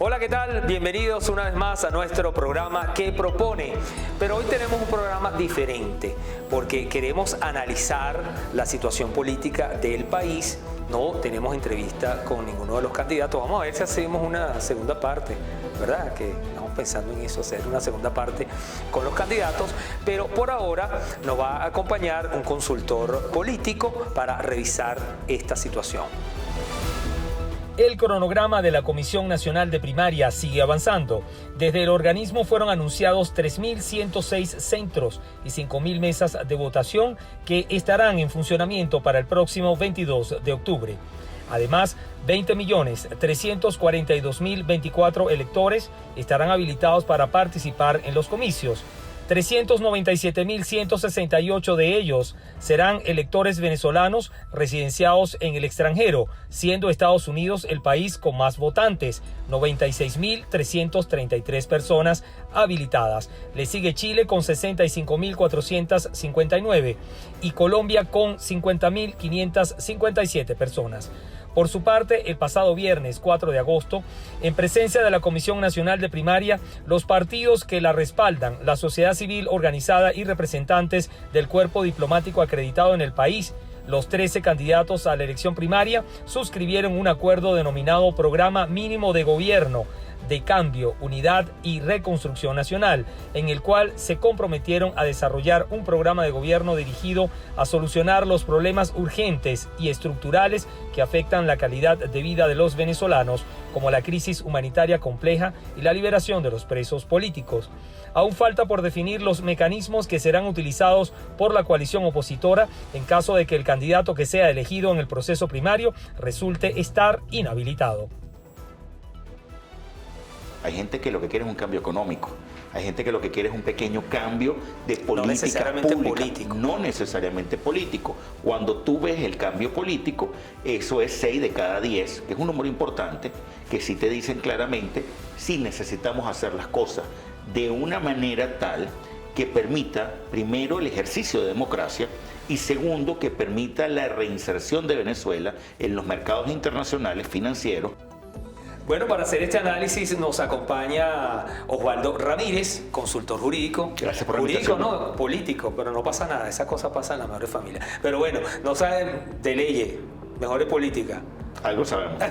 Hola, ¿qué tal? Bienvenidos una vez más a nuestro programa ¿Qué propone? Pero hoy tenemos un programa diferente porque queremos analizar la situación política del país. No tenemos entrevista con ninguno de los candidatos. Vamos a ver si hacemos una segunda parte, ¿verdad? Que estamos pensando en eso, hacer una segunda parte con los candidatos. Pero por ahora nos va a acompañar un consultor político para revisar esta situación. El cronograma de la Comisión Nacional de Primaria sigue avanzando. Desde el organismo fueron anunciados 3.106 centros y 5.000 mesas de votación que estarán en funcionamiento para el próximo 22 de octubre. Además, 20.342.024 electores estarán habilitados para participar en los comicios. 397.168 de ellos serán electores venezolanos residenciados en el extranjero, siendo Estados Unidos el país con más votantes, 96.333 personas habilitadas. Le sigue Chile con 65.459 y Colombia con 50.557 personas. Por su parte, el pasado viernes 4 de agosto, en presencia de la Comisión Nacional de Primaria, los partidos que la respaldan, la sociedad civil organizada y representantes del cuerpo diplomático acreditado en el país, los 13 candidatos a la elección primaria suscribieron un acuerdo denominado Programa Mínimo de Gobierno de Cambio, Unidad y Reconstrucción Nacional, en el cual se comprometieron a desarrollar un programa de gobierno dirigido a solucionar los problemas urgentes y estructurales que afectan la calidad de vida de los venezolanos, como la crisis humanitaria compleja y la liberación de los presos políticos. Aún falta por definir los mecanismos que serán utilizados por la coalición opositora en caso de que el candidato que sea elegido en el proceso primario resulte estar inhabilitado. Hay gente que lo que quiere es un cambio económico. Hay gente que lo que quiere es un pequeño cambio de política no necesariamente pública. Político. No necesariamente político. Cuando tú ves el cambio político, eso es 6 de cada 10, que es un número importante, que sí te dicen claramente si necesitamos hacer las cosas de una manera tal que permita, primero, el ejercicio de democracia y segundo, que permita la reinserción de Venezuela en los mercados internacionales financieros. Bueno, para hacer este análisis nos acompaña Osvaldo Ramírez, consultor jurídico. Gracias por la jurídico, invitación. no, político, pero no pasa nada, esa cosa pasa en la madre familia. Pero bueno, no saben de leyes, mejor de política. Algo sabemos.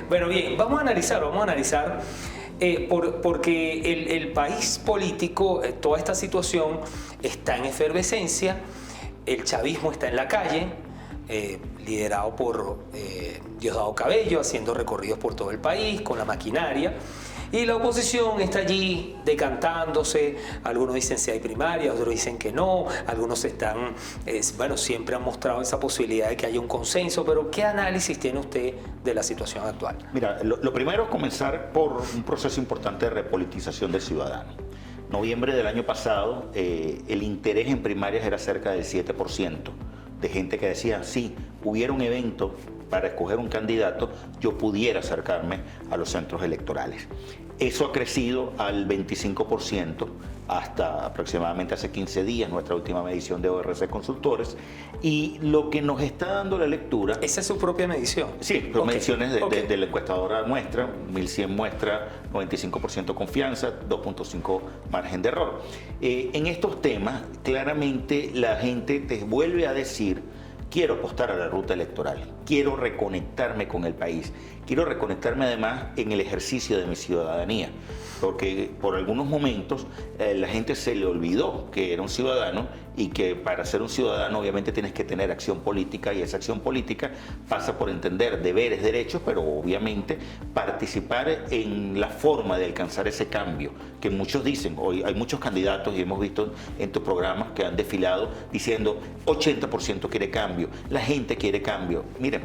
Bueno, bien, vamos a analizar porque el país político, toda esta situación está en efervescencia, el chavismo está en la calle, liderado por Diosdado Cabello, haciendo recorridos por todo el país con la maquinaria, y la oposición está allí decantándose. Algunos dicen si hay primaria, otros dicen que no, algunos están, siempre han mostrado esa posibilidad de que haya un consenso, pero ¿qué análisis tiene usted de la situación actual? Mira, lo primero es comenzar por un proceso importante de repolitización del ciudadano. Noviembre del año pasado, el interés en primarias era cerca del 7%. De gente que decía, sí, hubiera un evento para escoger un candidato, yo pudiera acercarme a los centros electorales. Eso ha crecido al 25% hasta aproximadamente hace 15 días, nuestra última medición de ORC Consultores, y lo que nos está dando la lectura... ¿Esa es su propia medición? Sí, son mediciones de la encuestadora muestra, 1100 muestra, 95% confianza, 2.5 margen de error. En estos temas, claramente la gente te vuelve a decir, quiero apostar a la ruta electoral, quiero reconectarme con el país, quiero reconectarme además en el ejercicio de mi ciudadanía, porque por algunos momentos la gente se le olvidó que era un ciudadano y que para ser un ciudadano obviamente tienes que tener acción política, y esa acción política pasa por entender deberes, derechos, pero obviamente participar en la forma de alcanzar ese cambio que muchos dicen. Hoy hay muchos candidatos y hemos visto en tu programa que han desfilado diciendo 80% quiere cambio, la gente quiere cambio. Miren,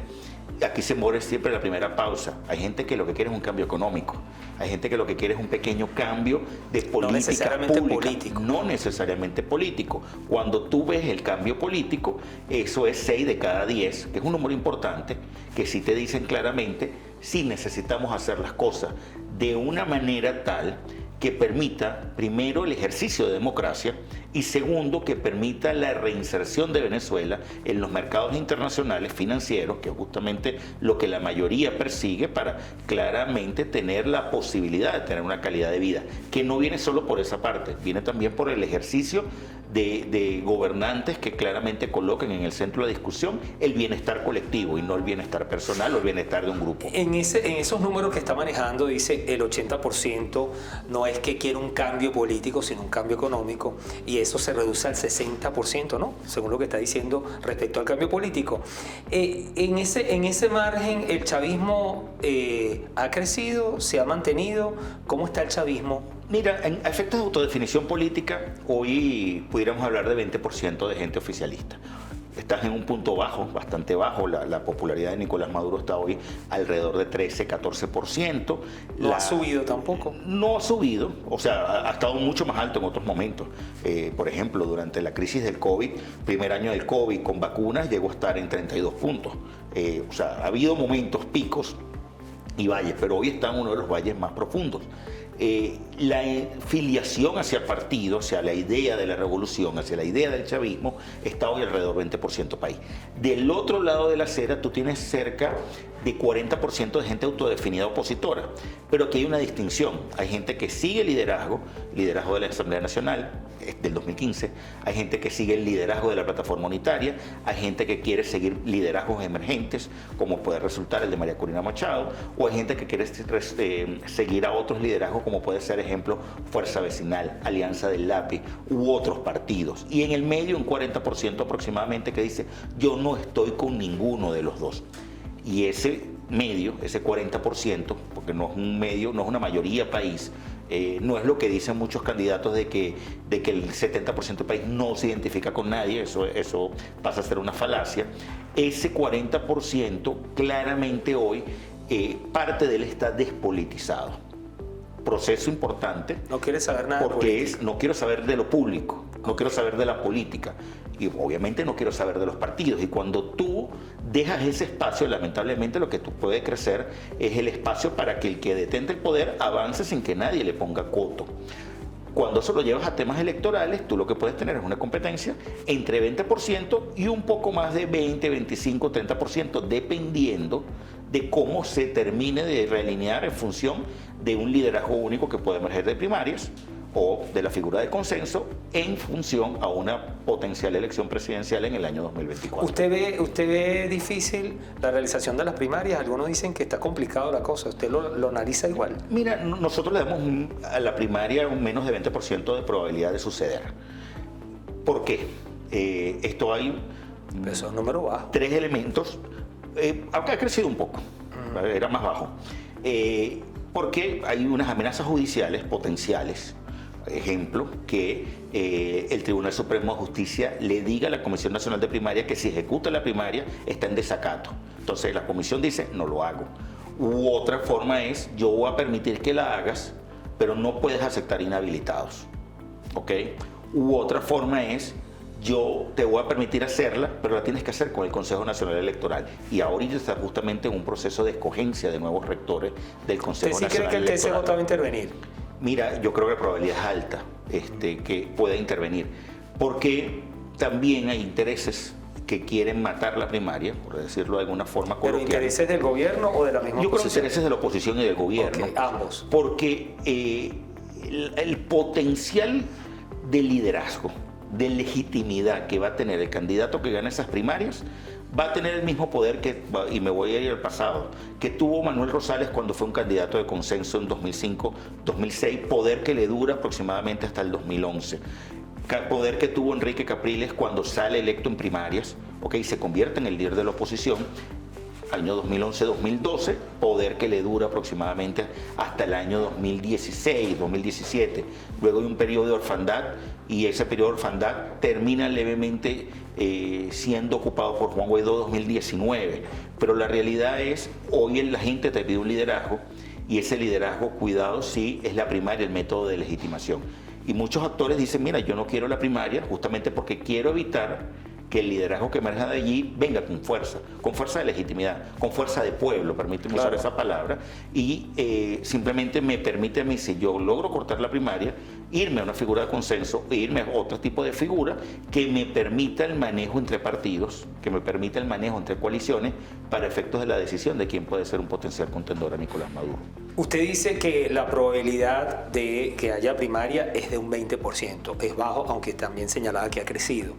aquí se muere siempre la primera pausa. Hay gente que lo que quiere es un cambio económico. Hay gente que lo que quiere es un pequeño cambio de política no necesariamente pública. Político. No necesariamente político. Cuando tú ves el cambio político, eso es 6 de cada 10, que es un número importante, que sí te dicen claramente si necesitamos hacer las cosas de una manera tal que permita, primero, el ejercicio de democracia y segundo, que permita la reinserción de Venezuela en los mercados internacionales financieros, que es justamente lo que la mayoría persigue para claramente tener la posibilidad de tener una calidad de vida, que no viene solo por esa parte, viene también por el ejercicio de gobernantes que claramente coloquen en el centro de la discusión el bienestar colectivo y no el bienestar personal o el bienestar de un grupo. En esos números que está manejando, dice el 80% no es que quiera un cambio político, sino un cambio económico, y eso se reduce al 60%, ¿no? Según lo que está diciendo respecto al cambio político. En ese margen, ¿el chavismo ha crecido, se ha mantenido? ¿Cómo está el chavismo? Mira, en efectos de autodefinición política, hoy pudiéramos hablar de 20% de gente oficialista. Estás en un punto bajo, bastante bajo. La popularidad de Nicolás Maduro está hoy alrededor de 13-14%. ¿No ha subido tampoco? No ha subido, o sea, ha estado mucho más alto en otros momentos. Por ejemplo, durante la crisis del COVID, primer año del COVID con vacunas, llegó a estar en 32 puntos. O sea, ha habido momentos, picos y valles, pero hoy está en uno de los valles más profundos. La filiación hacia el partido, hacia la idea de la revolución, hacia la idea del chavismo, está hoy alrededor del 20% país. Del otro lado de la acera tú tienes cerca de 40% de gente autodefinida opositora, pero aquí hay una distinción. Hay gente que sigue el liderazgo de la Asamblea Nacional del 2015, hay gente que sigue el liderazgo de la plataforma unitaria, hay gente que quiere seguir liderazgos emergentes, como puede resultar el de María Corina Machado, o hay gente que quiere seguir a otros liderazgos, como puede ser, ejemplo, Fuerza Vecinal, Alianza del Lápiz, u otros partidos. Y en el medio un 40% aproximadamente que dice, yo no estoy con ninguno de los dos. Y ese medio, ese 40%, porque no es un medio, no es una mayoría país, no es lo que dicen muchos candidatos de que el 70% del país no se identifica con nadie, eso pasa a ser una falacia. Ese 40% claramente hoy, parte de él está despolitizado. Proceso importante. No quiere saber nada porque no quiero saber de lo público, no quiero saber de la política y obviamente no quiero saber de los partidos. Y cuando tú dejas ese espacio, lamentablemente lo que tú puedes crecer es el espacio para que el que detente el poder avance sin que nadie le ponga coto. Cuando eso lo llevas a temas electorales, tú lo que puedes tener es una competencia entre 20% y un poco más de 20, 25, 30%, dependiendo de cómo se termine de realinear en función de un liderazgo único que puede emerger de primarias o de la figura de consenso en función a una potencial elección presidencial en el año 2024. ¿Usted ve difícil la realización de las primarias? Algunos dicen que está complicado la cosa. ¿Usted lo analiza igual? Mira, nosotros le damos a la primaria un menos de 20% de probabilidad de suceder. ¿Por qué? Esto hay... Eso es un número bajo. 3 elementos. Aunque ha crecido un poco, era más bajo. Porque hay unas amenazas judiciales potenciales. Ejemplo, que el Tribunal Supremo de Justicia le diga a la Comisión Nacional de Primaria que si ejecuta la primaria está en desacato. Entonces la comisión dice, no lo hago. U otra forma es, yo voy a permitir que la hagas, pero no puedes aceptar inhabilitados. ¿Ok? U otra forma es, yo te voy a permitir hacerla, pero la tienes que hacer con el Consejo Nacional Electoral. Y ahorita está justamente en un proceso de escogencia de nuevos rectores del Consejo Nacional Electoral. ¿Usted sí cree que el TSJ va a intervenir? Mira, yo creo que la probabilidad es alta que pueda intervenir, porque también hay intereses que quieren matar la primaria, por decirlo de alguna forma coloquial. ¿Pero intereses del gobierno o de la misma oposición? Yo creo que intereses de la oposición y del gobierno. Okay, ambos. Porque el potencial de liderazgo, de legitimidad que va a tener el candidato que gane esas primarias, va a tener el mismo poder y me voy a ir al pasado, que tuvo Manuel Rosales cuando fue un candidato de consenso en 2005-2006, poder que le dura aproximadamente hasta el 2011. Poder que tuvo Enrique Capriles cuando sale electo en primarias, y se convierte en el líder de la oposición, año 2011-2012, poder que le dura aproximadamente hasta el año 2016-2017. Luego hay un periodo de orfandad y ese periodo de orfandad termina levemente siendo ocupado por Juan Guaidó 2019. Pero la realidad es, hoy la gente te pide un liderazgo y ese liderazgo, cuidado, sí es la primaria, el método de legitimación. Y muchos actores dicen, mira, yo no quiero la primaria justamente porque quiero evitar que el liderazgo que emerja de allí venga con fuerza de legitimidad, con fuerza de pueblo, permíteme usar esa palabra, y simplemente me permite a mí, si yo logro cortar la primaria, irme a una figura de consenso e irme a otro tipo de figura que me permita el manejo entre partidos, que me permita el manejo entre coaliciones para efectos de la decisión de quién puede ser un potencial contendor a Nicolás Maduro. Usted dice que la probabilidad de que haya primaria es de un 20%, es bajo, aunque también señalaba que ha crecido.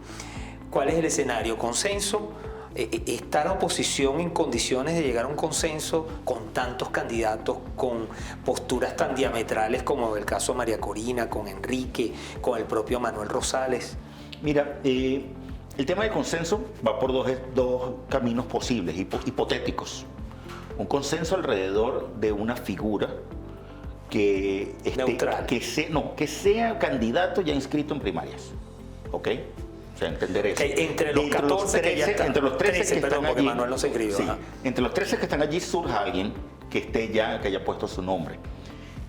¿Cuál es el escenario? ¿Consenso? ¿Está la oposición en condiciones de llegar a un consenso con tantos candidatos, con posturas tan diametrales como el caso de María Corina, con Enrique, con el propio Manuel Rosales? Mira, el tema del consenso va por dos caminos posibles, hipotéticos. Un consenso alrededor de una figura que, neutral, que sea candidato ya inscrito en primarias, ¿ok? O sea, entender eso. Entre los 14 que ya están. Entre los 13 que están allí, Manuel no se inscribió. Sí, entre los 13 que están allí surja alguien que esté ya, que haya puesto su nombre.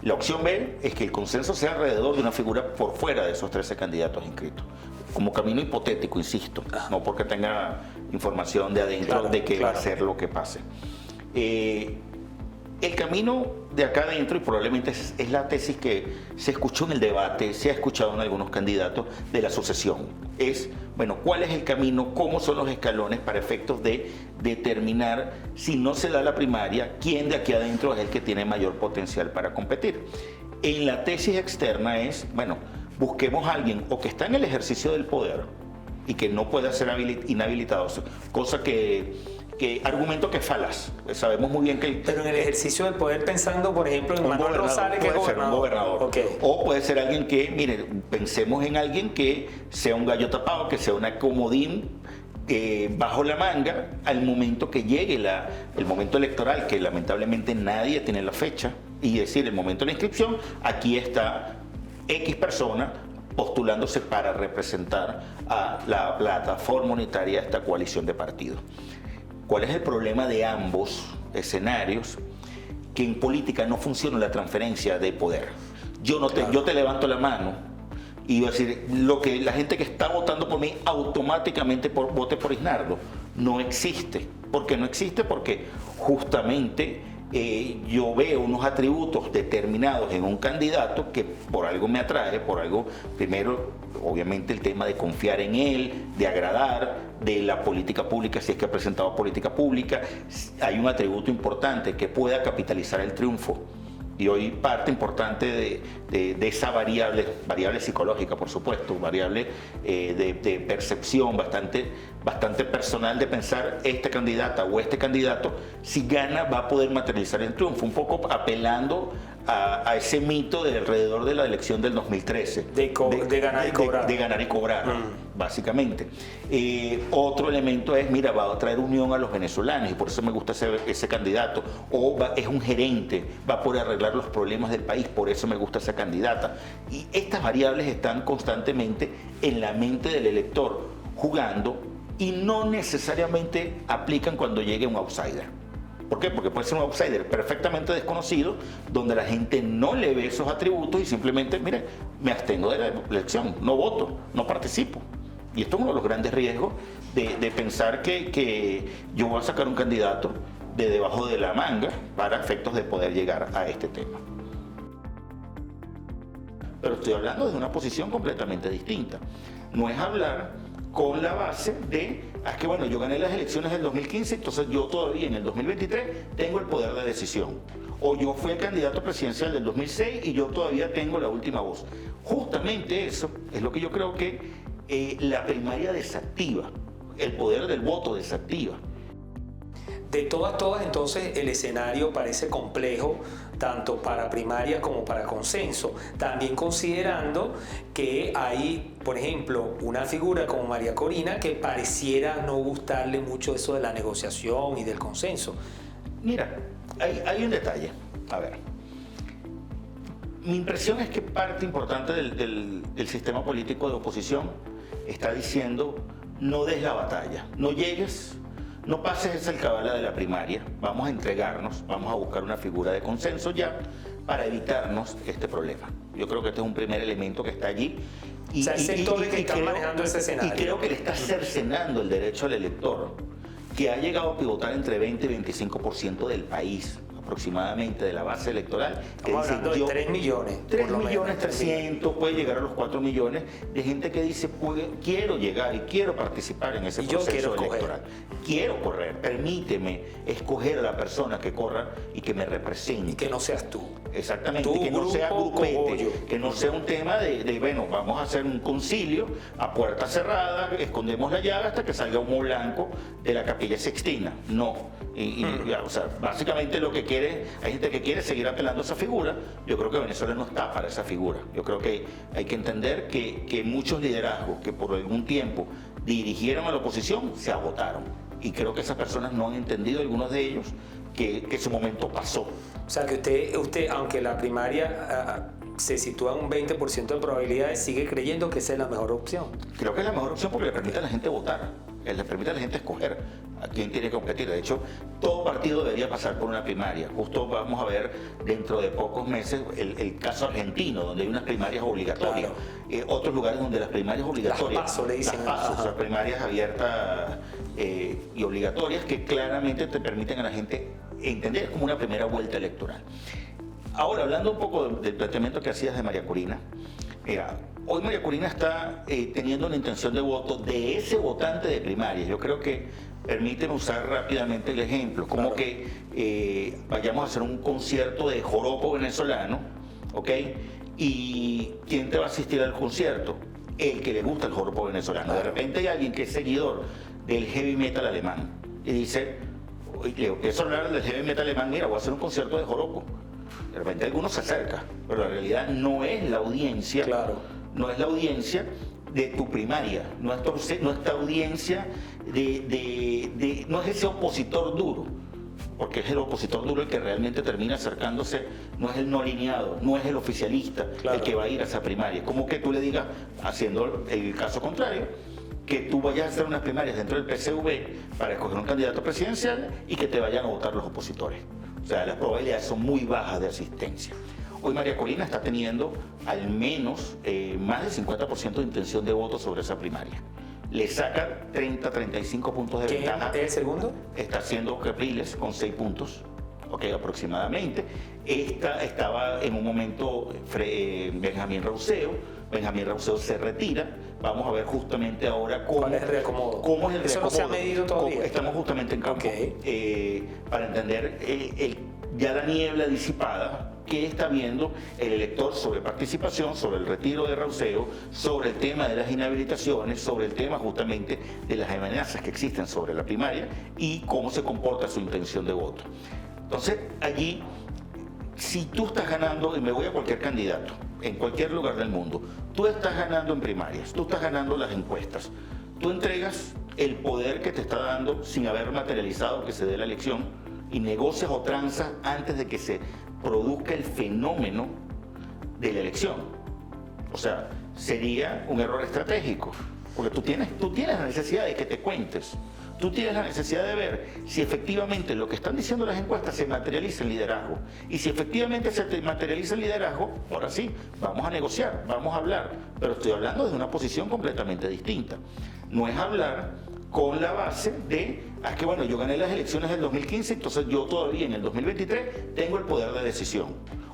La opción B es que el consenso sea alrededor de una figura por fuera de esos 13 candidatos inscritos. Como camino hipotético, insisto, no porque tenga información de adentro de que va a ser lo que pase. El camino de acá adentro, y probablemente es la tesis que se escuchó en el debate, se ha escuchado en algunos candidatos, de la sucesión. Es, bueno, ¿cuál es el camino? ¿Cómo son los escalones para efectos de determinar, si no se da la primaria, quién de aquí adentro es el que tiene mayor potencial para competir? En la tesis externa es, bueno, busquemos a alguien o que está en el ejercicio del poder y que no pueda ser inhabilitado, cosa que argumento que es falaz. Sabemos muy bien que... Pero en el ejercicio del poder, pensando, por ejemplo, en Manuel Rosales, que es gobernador. Un gobernador. Okay. O puede ser alguien que, mire, pensemos en alguien que sea un gallo tapado, que sea una comodín bajo la manga al momento que llegue el momento electoral, que lamentablemente nadie tiene la fecha, y decir, el momento de la inscripción, aquí está X persona postulándose para representar a la plataforma unitaria de esta coalición de partidos. ¿Cuál es el problema de ambos escenarios? Que en política no funciona la transferencia de poder. Yo te levanto la mano y voy a decir, la gente que está votando por mí automáticamente vote por Isnardo. No existe. ¿Por qué no existe? Porque justamente yo veo unos atributos determinados en un candidato que por algo me atrae, por algo, primero, obviamente el tema de confiar en él, de agradar, de la política pública, si es que ha presentado política pública, hay un atributo importante que pueda capitalizar el triunfo. Y hoy parte importante de esa variable psicológica, por supuesto, variable de percepción bastante personal de pensar esta candidata o este candidato, si gana va a poder materializar el triunfo, un poco apelando a ese mito de alrededor de la elección del 2013. De ganar y cobrar. De ganar y cobrar, básicamente. Otro elemento es, mira, va a traer unión a los venezolanos y por eso me gusta ese candidato. O es un gerente, va a poder arreglar los problemas del país, por eso me gusta esa candidata. Y estas variables están constantemente en la mente del elector, jugando, y no necesariamente aplican cuando llegue un outsider. ¿Por qué? Porque puede ser un outsider perfectamente desconocido, donde la gente no le ve esos atributos y simplemente, mire, me abstengo de la elección, no voto, no participo. Y esto es uno de los grandes riesgos de pensar que yo voy a sacar un candidato de debajo de la manga para efectos de poder llegar a este tema. Pero estoy hablando de una posición completamente distinta. No es hablar con la base de, es que bueno, yo gané las elecciones del 2015, entonces yo todavía en el 2023 tengo el poder de decisión. O yo fui el candidato presidencial del 2006 y yo todavía tengo la última voz. Justamente eso es lo que yo creo que la primaria desactiva, el poder del voto desactiva. De todas, entonces el escenario parece complejo, tanto para primaria como para consenso. También considerando que hay, por ejemplo, una figura como María Corina que pareciera no gustarle mucho eso de la negociación y del consenso. Mira, hay un detalle. A ver, mi impresión es que parte importante del sistema político de oposición está diciendo, no des la batalla, no llegues, no pases esa alcabala de la primaria, vamos a entregarnos, vamos a buscar una figura de consenso ya para evitarnos este problema. Yo creo que este es un primer elemento que está allí O sea, hay sectores que están manejando ese escenario. Y creo que le está cercenando el derecho al elector, que ha llegado a pivotar entre 20 y 25% del país, aproximadamente, de la base electoral. Estamos hablando de 3 millones. 3 millones 300, puede llegar a los 4 millones de gente que dice, quiero llegar y quiero participar en ese proceso electoral. Quiero correr, permíteme escoger a la persona que corra y que me represente. Y que no seas tú. Exactamente, que no sea grupete, que no sea un tema de, bueno, vamos a hacer un concilio a puerta cerrada, escondemos la llaga hasta que salga humo blanco de la Capilla Sixtina. No. O sea, básicamente lo que quiere, hay gente que quiere seguir apelando a esa figura. Yo creo que Venezuela no está para esa figura. Yo creo que hay que entender que muchos liderazgos que por algún tiempo dirigieron a la oposición se agotaron. Y creo que esas personas no han entendido, algunos de ellos, que su momento pasó. O sea, que usted aunque la primaria se sitúa en un 20% de probabilidades, sigue creyendo que esa es la mejor opción. Creo que es la mejor opción porque le permite a la gente votar, le permite a la gente escoger a quién tiene que competir. De hecho, todo partido debería pasar por una primaria. Justo vamos a ver dentro de pocos meses el caso argentino, donde hay unas primarias obligatorias. Claro. Otros lugares donde las primarias obligatorias, las PASO, le dicen. Las PASO, o sea, primarias abiertas y obligatorias que claramente te permiten a la gente entender, es como una primera vuelta electoral. Ahora, hablando un poco del planteamiento que hacías de María Corina, mira, hoy María Corina está teniendo una intención de voto de ese votante de primaria. Yo creo que, permíteme usar rápidamente el ejemplo, como que vayamos a hacer un concierto de joropo venezolano, ¿ok? ¿Y quién te va a asistir al concierto? El que le gusta el joropo venezolano. De repente hay alguien que es seguidor del heavy metal alemán y dice, le empiezo a hablar del heavy metal alemán, mira, voy a hacer un concierto de joropo. De repente alguno se acerca, pero la realidad no es la audiencia, no es la audiencia de tu primaria, no es esta audiencia no es ese opositor duro, porque es el opositor duro el que realmente termina acercándose, no es el no alineado, no es el oficialista el que va a ir a esa primaria. Como que tú le digas, haciendo el caso contrario, que tú vayas a hacer unas primarias dentro del PCV para escoger un candidato presidencial y que te vayan a votar los opositores. O sea, las probabilidades son muy bajas de asistencia. Hoy María Corina está teniendo al menos más del 50% de intención de voto sobre esa primaria. Le saca 30-35 puntos de ventaja. ¿Es el segundo? Está haciendo Capriles con 6 puntos, aproximadamente. Estaba en un momento Benjamín Rauseo. Benjamín Rauseo se retira. Vamos a ver justamente ahora cómo es el reacomodo. ¿Cómo es el reacomodo? Eso no se ha medido todavía. Estamos justamente en campo para entender ya la niebla disipada que está viendo el elector sobre participación, sobre el retiro de Rauseo, sobre el tema de las inhabilitaciones, sobre el tema justamente de las amenazas que existen sobre la primaria y cómo se comporta su intención de voto. Entonces, allí, si tú estás ganando, y me voy a cualquier candidato, en cualquier lugar del mundo, tú estás ganando en primarias, tú estás ganando las encuestas, tú entregas el poder que te está dando sin haber materializado que se dé la elección y negocias o transas antes de que se produzca el fenómeno de la elección. O sea, sería un error estratégico, porque tú tienes la necesidad de que te cuentes. Tú tienes la necesidad de ver si efectivamente lo que están diciendo las encuestas se materializa en liderazgo. Y si efectivamente se materializa el liderazgo, ahora sí, vamos a negociar, vamos a hablar. Pero estoy hablando desde una posición completamente distinta. No es hablar con la base de, que bueno, yo gané las elecciones del 2015, entonces yo todavía en el 2023 tengo el poder de decisión.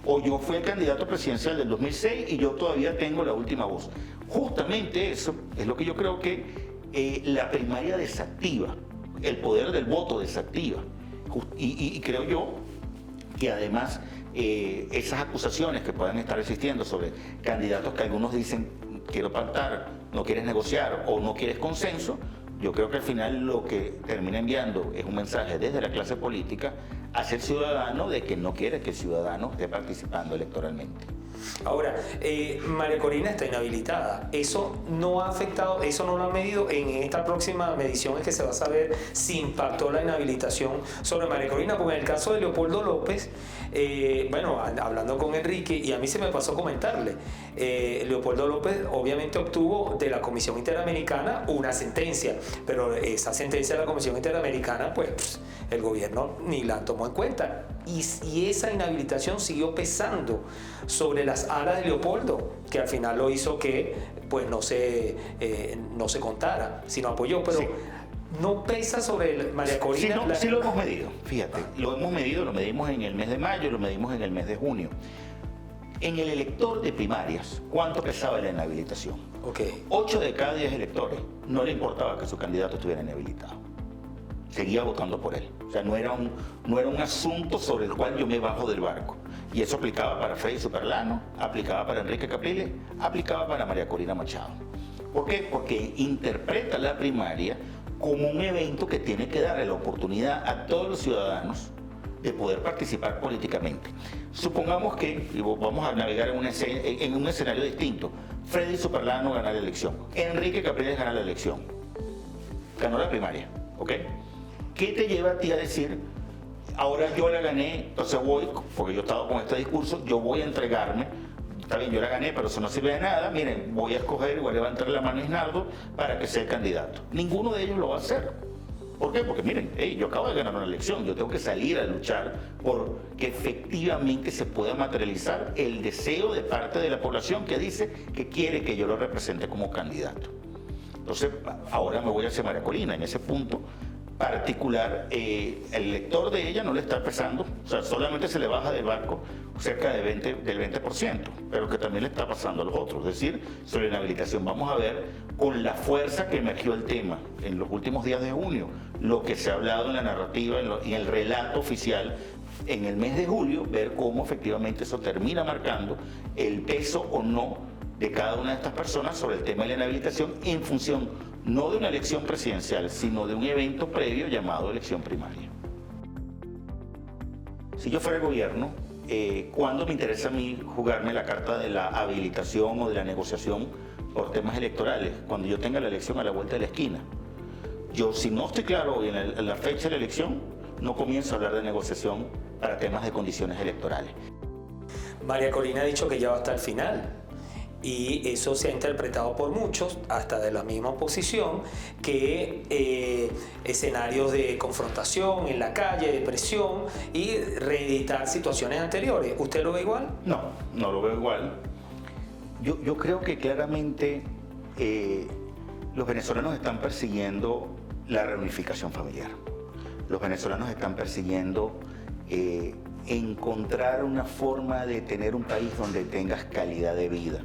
O yo fui el candidato presidencial del 2006 y yo todavía tengo la última voz. Justamente eso es lo que yo creo que la primaria desactiva, el poder del voto desactiva. Y creo yo que además esas acusaciones que puedan estar existiendo sobre candidatos que algunos dicen quiero pactar, no quieres negociar o no quieres consenso, yo creo que al final lo que termina enviando es un mensaje desde la clase política hacia el ciudadano de que no quiere que el ciudadano esté participando electoralmente. Ahora, María Corina está inhabilitada. ¿Eso no ha afectado, eso no lo ha medido? En esta próxima medición es que se va a saber si impactó la inhabilitación sobre María Corina, porque en el caso de Leopoldo López, bueno, hablando con Enrique, y a mí se me pasó comentarle, Leopoldo López obviamente obtuvo de la Comisión Interamericana una sentencia, pero esa sentencia de la Comisión Interamericana, pues el gobierno ni la tomó en cuenta. y esa inhabilitación siguió pesando sobre las alas de Leopoldo, que al final lo hizo que pues no se contara, sino apoyó, pero sí. No pesa sobre María Corina. Sí lo hemos medido, fíjate, lo medimos en el mes de mayo, lo medimos en el mes de junio. En el elector de primarias, ¿cuánto pesaba la inhabilitación? 8 de cada 10 electores no le importaba que su candidato estuviera inhabilitado. Seguía votando por él. O sea, no era un asunto sobre el cual yo me bajo del barco. Y eso aplicaba para Freddy Superlano, aplicaba para Enrique Capriles, aplicaba para María Corina Machado. ¿Por qué? Porque interpreta la primaria como un evento que tiene que darle la oportunidad a todos los ciudadanos de poder participar políticamente. Supongamos que, y vamos a navegar en un escenario distinto, Freddy Superlano gana la elección, Enrique Capriles gana la elección, ganó la primaria, ¿ok? ¿Qué te lleva a ti a decir, ahora yo la gané, entonces voy, porque yo estaba con este discurso, yo voy a entregarme, está bien, yo la gané, pero eso no sirve de nada, miren, voy a escoger y voy a levantar la mano a Isnaldo para que sea el candidato? Ninguno de ellos lo va a hacer. ¿Por qué? Porque miren, yo acabo de ganar una elección, yo tengo que salir a luchar por que efectivamente se pueda materializar el deseo de parte de la población que dice que quiere que yo lo represente como candidato. Entonces, ahora me voy hacia María Corina. En ese punto particular, el elector de ella no le está pesando, o sea, solamente se le baja del barco cerca del 20%, pero que también le está pasando a los otros. Es decir, sobre la inhabilitación vamos a ver con la fuerza que emergió el tema en los últimos días de junio, lo que se ha hablado en la narrativa y en el relato oficial en el mes de julio, ver cómo efectivamente eso termina marcando el peso o no de cada una de estas personas sobre el tema de la inhabilitación en función no de una elección presidencial, sino de un evento previo llamado elección primaria. Si yo fuera el gobierno, ¿cuándo me interesa a mí jugarme la carta de la habilitación o de la negociación por temas electorales? Cuando yo tenga la elección a la vuelta de la esquina. Yo, si no estoy claro en la fecha de la elección, no comienzo a hablar de negociación para temas de condiciones electorales. María Corina ha dicho que ya va hasta el final. Y eso se ha interpretado por muchos, hasta de la misma oposición, que escenarios de confrontación en la calle, de presión y reeditar situaciones anteriores. ¿Usted lo ve igual? No lo veo igual. Yo creo que claramente los venezolanos están persiguiendo la reunificación familiar. Los venezolanos están persiguiendo encontrar una forma de tener un país donde tengas calidad de vida.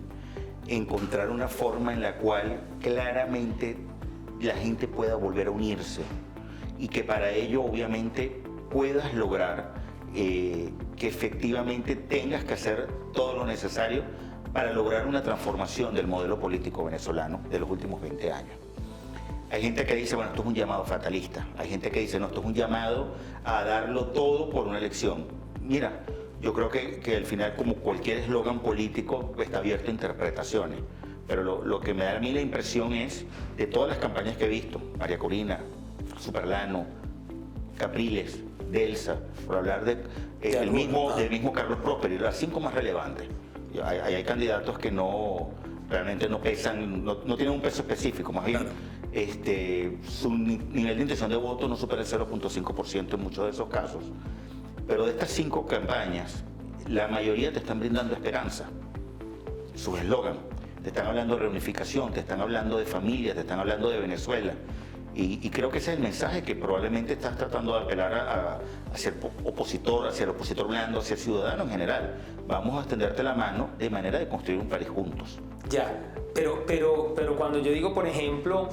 Encontrar una forma en la cual claramente la gente pueda volver a unirse y que para ello obviamente puedas lograr que efectivamente tengas que hacer todo lo necesario para lograr una transformación del modelo político venezolano de los últimos 20 años. Hay gente que dice, bueno, esto es un llamado fatalista. Hay gente que dice, no, esto es un llamado a darlo todo por una elección. Mira, yo creo que al final, como cualquier eslogan político, está abierto a interpretaciones. Pero lo que me da a mí la impresión es, de todas las campañas que he visto, María Corina, Superlano, Capriles, Delsa, por hablar del mismo Carlos Próspero, las 5 más relevantes. Hay candidatos que realmente no pesan, no tienen un peso específico, más bien su nivel de intención de voto no supera el 0.5% en muchos de esos casos. Pero de estas 5 campañas, la mayoría te están brindando esperanza. Su eslogan, te están hablando de reunificación, te están hablando de familia, te están hablando de Venezuela. Y creo que ese es el mensaje que probablemente estás tratando de apelar hacia el opositor blando, hacia el ciudadano en general. Vamos a extenderte la mano de manera de construir un país juntos. Ya, pero cuando yo digo, por ejemplo,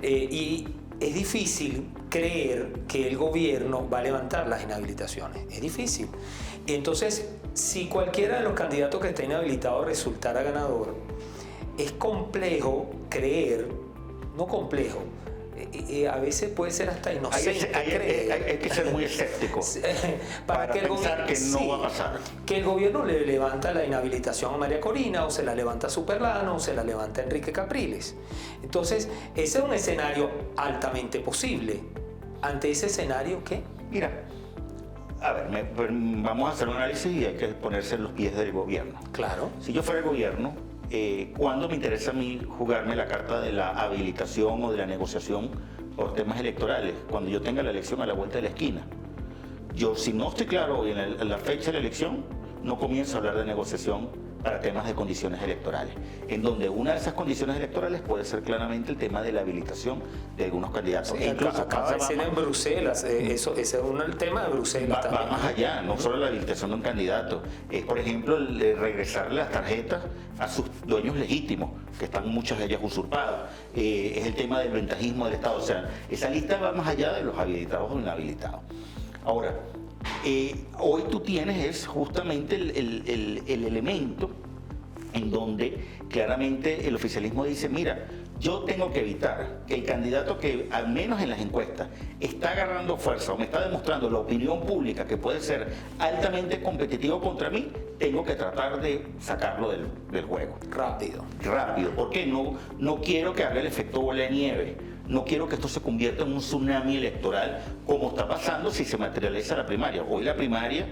y es difícil creer que el gobierno va a levantar las inhabilitaciones. Es difícil. Entonces, si cualquiera de los candidatos que esté inhabilitado resultara ganador, es complejo creer, no complejo, a veces puede ser hasta inocente. Hay que ser muy escéptico para que pensar que no va a pasar. Que el gobierno le levanta la inhabilitación a María Corina, o se la levanta a Superlano, o se la levanta a Enrique Capriles. Entonces, ese es un escenario altamente posible. Ante ese escenario, ¿qué? Mira, a ver, vamos a hacer un análisis y hay que ponerse en los pies del gobierno. Claro. Si yo fuera el gobierno, ¿cuándo me interesa a mí jugarme la carta de la habilitación o de la negociación por temas electorales? Cuando yo tenga la elección a la vuelta de la esquina. Yo, si no estoy claro hoy en la fecha de la elección, no comienzo a hablar de negociación para temas de condiciones electorales, en donde una de esas condiciones electorales puede ser claramente el tema de la habilitación de algunos candidatos. Sí, incluso acaba de decir en Bruselas, ese es el tema de Bruselas también. Va más allá, no solo la habilitación de un candidato, es por ejemplo regresarle las tarjetas a sus dueños legítimos, que están muchas de ellas usurpadas, es el tema del ventajismo del Estado, o sea, esa lista va más allá de los habilitados o inhabilitados. Ahora, hoy tú tienes justamente el elemento en donde claramente el oficialismo dice, mira, yo tengo que evitar que el candidato que al menos en las encuestas está agarrando fuerza o me está demostrando la opinión pública que puede ser altamente competitivo contra mí, tengo que tratar de sacarlo del juego. Rápido. Rápido, porque no quiero que haga el efecto bola de nieve. No quiero que esto se convierta en un tsunami electoral como está pasando si se materializa la primaria. Hoy la primaria,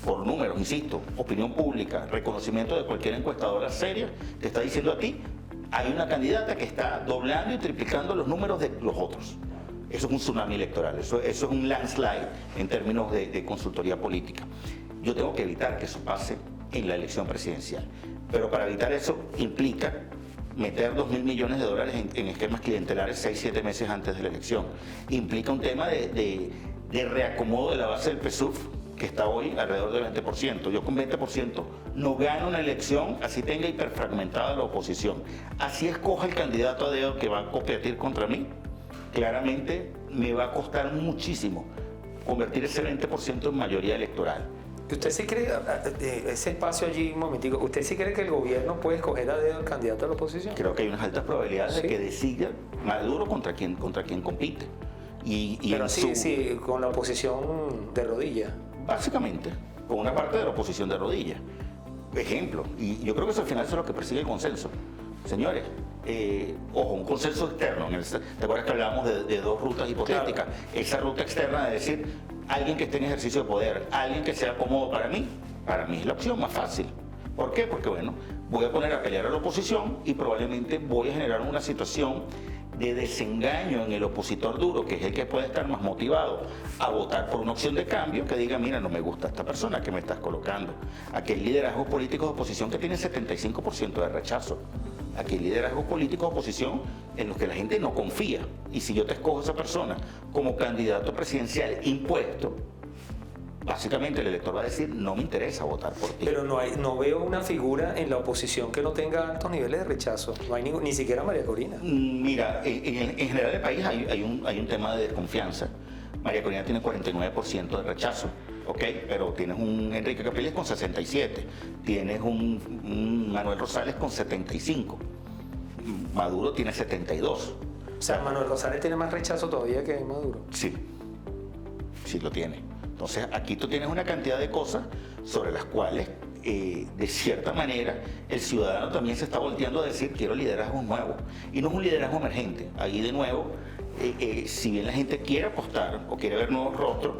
por números, insisto, opinión pública, reconocimiento de cualquier encuestadora seria, te está diciendo a ti, hay una candidata que está doblando y triplicando los números de los otros. Eso es un tsunami electoral, eso es un landslide en términos de consultoría política. Yo tengo que evitar que eso pase en la elección presidencial. Pero para evitar eso implica meter $2.000 millones en esquemas clientelares 6-7 meses antes de la elección. Implica un tema de reacomodo de la base del PSUV, que está hoy alrededor del 20%. Yo con 20% no gano una elección, así tenga hiperfragmentada la oposición. Así escoja el candidato a dedo que va a competir contra mí, claramente me va a costar muchísimo convertir ese 20% en mayoría electoral. ¿Usted sí cree, ese espacio allí, un momentico, ¿usted sí cree que el gobierno puede escoger a dedo el candidato a la oposición? Creo que hay unas altas probabilidades ¿Sí? de que decida Maduro contra quien compite. Pero sí, con la oposición de rodillas. Básicamente, con una parte de la oposición de rodillas. Ejemplo, y yo creo que eso al final es lo que persigue el consenso. Señores, ojo, un consenso externo. ¿Te acuerdas que hablábamos de dos rutas hipotéticas? Claro. Esa ruta externa de decir, alguien que esté en ejercicio de poder, alguien que sea cómodo para mí es la opción más fácil. ¿Por qué? Porque bueno, voy a poner a pelear a la oposición y probablemente voy a generar una situación de desengaño en el opositor duro, que es el que puede estar más motivado a votar por una opción de cambio, que diga, mira, no me gusta esta persona que me estás colocando. Aquí hay liderazgos políticos de oposición que tienen 75% de rechazo. Aquí hay liderazgos políticos de oposición en los que la gente no confía. Y si yo te escojo a esa persona como candidato presidencial impuesto, básicamente el elector va a decir, no me interesa votar por ti. Pero no veo una figura en la oposición que no tenga altos niveles de rechazo. No hay ni siquiera María Corina. Mira, en general el país hay un tema de desconfianza. María Corina tiene 49% de rechazo, ¿ok? Pero tienes un Enrique Capriles con 67, tienes un Manuel Rosales con 75, Maduro tiene 72. O sea, Manuel Rosales tiene más rechazo todavía que Maduro. Sí lo tiene. Entonces, aquí tú tienes una cantidad de cosas sobre las cuales, de cierta manera, el ciudadano también se está volteando a decir, quiero liderazgos nuevos. Y no es un liderazgo emergente. Ahí, de nuevo, si bien la gente quiere apostar o quiere ver nuevos rostros,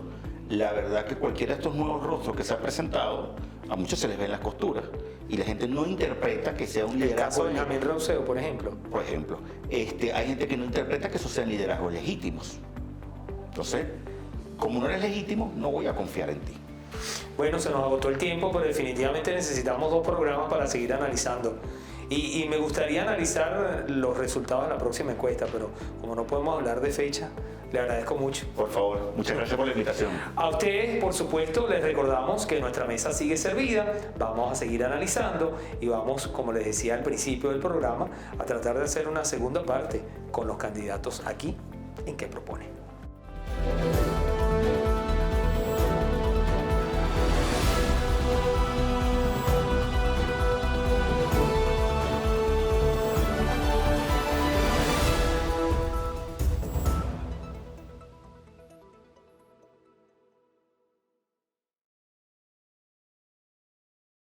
la verdad que cualquiera de estos nuevos rostros que se ha presentado, a muchos se les ven las costuras. Y la gente no interpreta que sea un liderazgo. El caso de Benjamín Rauseo, por ejemplo. Por ejemplo, hay gente que no interpreta que esos sean liderazgos legítimos. Entonces, como no eres legítimo, no voy a confiar en ti. Bueno, se nos agotó el tiempo, pero definitivamente necesitamos 2 programas para seguir analizando. Y me gustaría analizar los resultados de la próxima encuesta, pero como no podemos hablar de fecha, le agradezco mucho. Por favor, muchas gracias por la invitación. A ustedes, por supuesto, les recordamos que nuestra mesa sigue servida, vamos a seguir analizando y vamos, como les decía al principio del programa, a tratar de hacer una segunda parte con los candidatos aquí en ¿Qué propone?